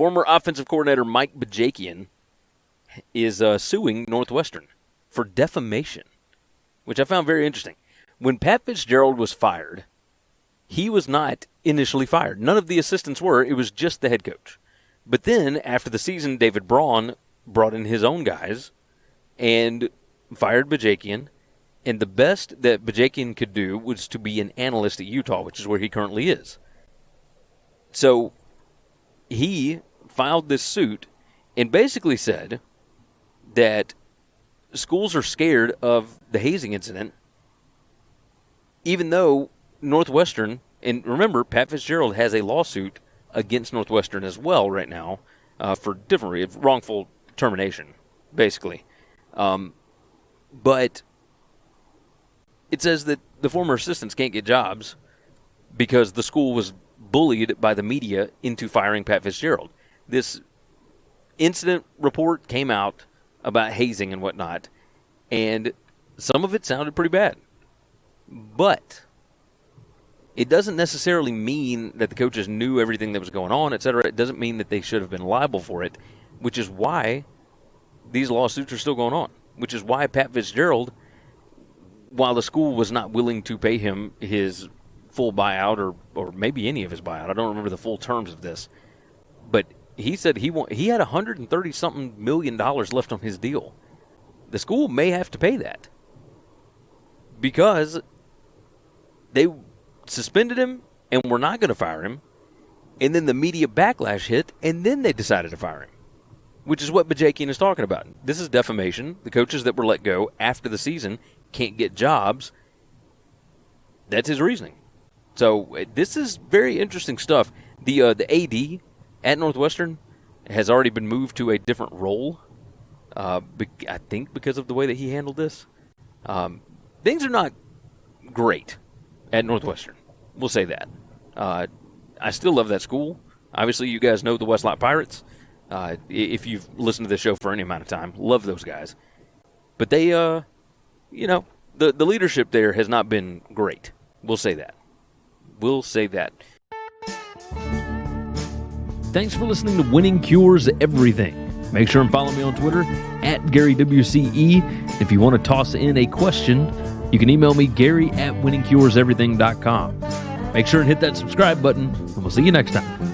Former offensive coordinator Mike Bajakian is suing Northwestern for defamation, which I found very interesting. When Pat Fitzgerald was fired, he was not initially fired. None of the assistants were. It was just the head coach. But then, after the season, David Braun brought in his own guys and fired Bajakian. And the best that Bajakian could do was to be an analyst at Utah, which is where he currently is. So he filed this suit and basically said that schools are scared of the hazing incident, even though Northwestern, and remember, Pat Fitzgerald has a lawsuit against Northwestern as well right now for different wrongful termination, basically. But it says that the former assistants can't get jobs because the school was bullied by the media into firing Pat Fitzgerald. This incident report came out about hazing and whatnot, and some of it sounded pretty bad. But it doesn't necessarily mean that the coaches knew everything that was going on, etc. It doesn't mean that they should have been liable for it, which is why these lawsuits are still going on, which is why Pat Fitzgerald, while the school was not willing to pay him his full buyout or maybe any of his buyout, I don't remember the full terms of this, but he said he had $130-something million left on his deal. The school may have to pay that because they suspended him and were not going to fire him, and then the media backlash hit, and then they decided to fire him, which is what Bajakian is talking about. This is defamation. The coaches that were let go after the season can't get jobs. That's his reasoning. So this is very interesting stuff. The AD at Northwestern has already been moved to a different role, I think because of the way that he handled this. Things are not great at Northwestern. We'll say that. I still love that school. Obviously, you guys know the Westlake Pirates. If you've listened to this show for any amount of time, love those guys. But they, the leadership there has not been great. We'll say that. We'll say that. Thanks for listening to Winning Cures Everything. Make sure and follow me on Twitter @GaryWCE. If you want to toss in a question, you can email me, Gary@winningcureseverything.com. Make sure and hit that subscribe button, and we'll see you next time.